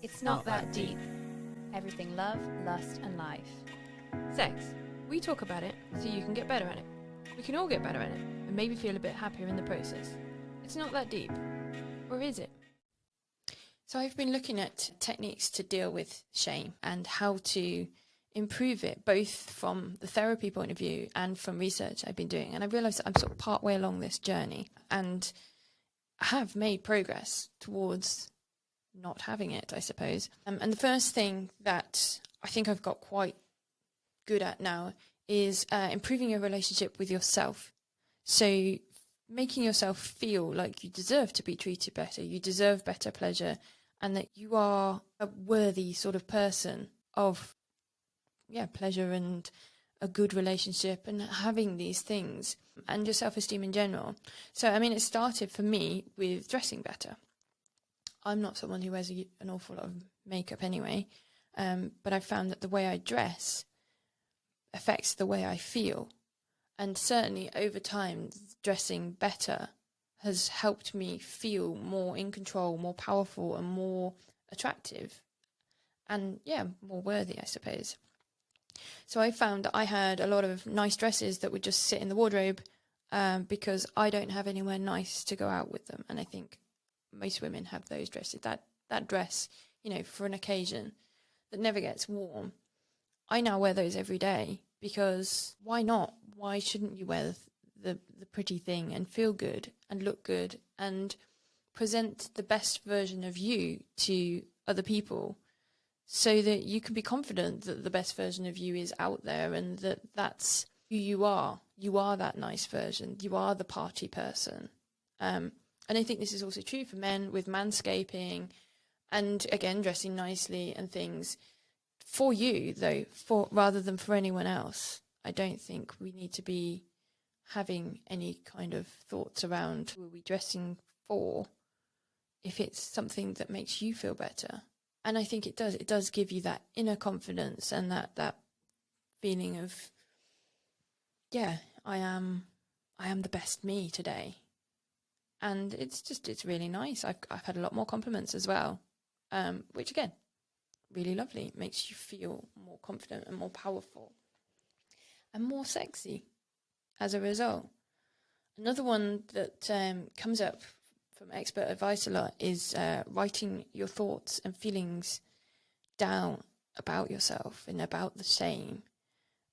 It's not that deep. Everything love, lust, and life. Sex. We talk about it so you can get better at it. We can all get better at it and maybe feel a bit happier in the process. It's not that deep. Or is it? So I've been looking at techniques to deal with shame and how to improve it, both from the therapy point of view and from research I've been doing. And I realised that I'm sort of part way along this journey and have made progress towards not having it, I suppose. And the first thing that I think I've got quite good at now is improving your relationship with yourself. So making yourself feel like you deserve to be treated better, you deserve better pleasure, and that you are a worthy sort of person of pleasure and a good relationship and having these things and your self-esteem in general. So, I mean, it started for me with dressing better. I'm not someone who wears an awful lot of makeup anyway, but I found that the way I dress affects the way I feel. And certainly over time, dressing better has helped me feel more in control, more powerful and more attractive and, more worthy, I suppose. So I found that I had a lot of nice dresses that would just sit in the wardrobe because I don't have anywhere nice to go out with them. And I think most women have those dresses, that dress, for an occasion that never gets worn. I now wear those every day because why not? Why shouldn't you wear the pretty thing and feel good and look good and present the best version of you to other people so that you can be confident that the best version of you is out there and that that's who you are. You are that nice version. You are the party person. And I think this is also true for men with manscaping and, again, dressing nicely and things. For you, though, rather than for anyone else, I don't think we need to be having any kind of thoughts around who are we dressing for if it's something that makes you feel better. And I think it does give you that inner confidence and that feeling of, I am the best me today. And it's really nice. I've had a lot more compliments as well, which again, really lovely. It makes you feel more confident and more powerful and more sexy as a result. Another one that comes up from expert advice a lot is writing your thoughts and feelings down about yourself and about the shame,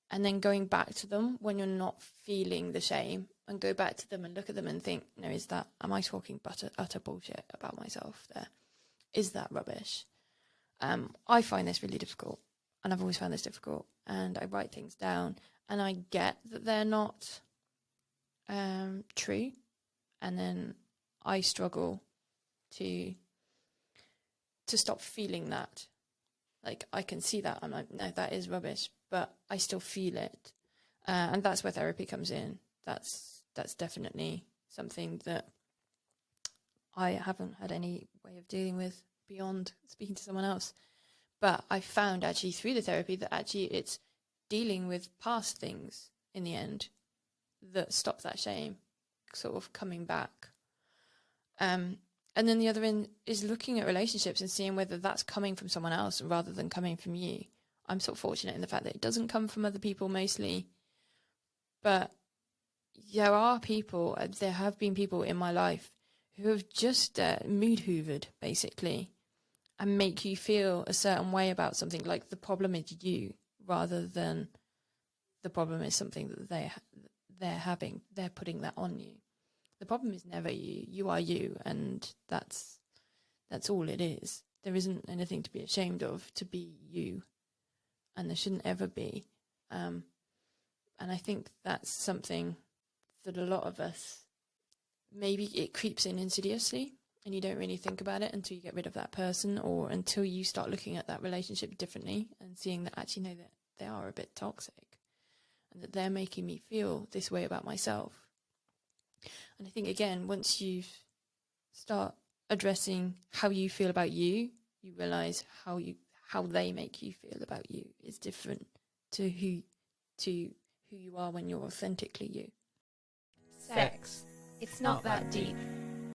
and then going back to them when you're not feeling the shame and go back to them and look at them and think, no, am I talking utter bullshit about myself there? Is that rubbish? I find this really difficult, and I've always found this difficult, and I write things down and I get that they're not true, and then I struggle to stop feeling that. Like, I can see that, I'm like, no, that is rubbish, but I still feel it. And that's where therapy comes in. That's definitely something that I haven't had any way of dealing with beyond speaking to someone else. But I found actually through the therapy that actually it's dealing with past things in the end that stop that shame sort of coming back. And then the other end is looking at relationships and seeing whether that's coming from someone else rather than coming from you. I'm sort of fortunate in the fact that it doesn't come from other people mostly. But there have been people in my life who have just mood hoovered, basically, and make you feel a certain way about something, like the problem is you, rather than the problem is something that they're having. They're putting that on you. The problem is never you. You are you, and that's all it is. There isn't anything to be ashamed of to be you, and there shouldn't ever be. And I think that's something that a lot of us, maybe it creeps in insidiously, and you don't really think about it until you get rid of that person, or until you start looking at that relationship differently and seeing that actually, no, that they are a bit toxic, and that they're making me feel this way about myself. And I think, again, once you start addressing how you feel about you, you realise how they make you feel about you is different to who you are when you're authentically you. Sex. It's not that deep.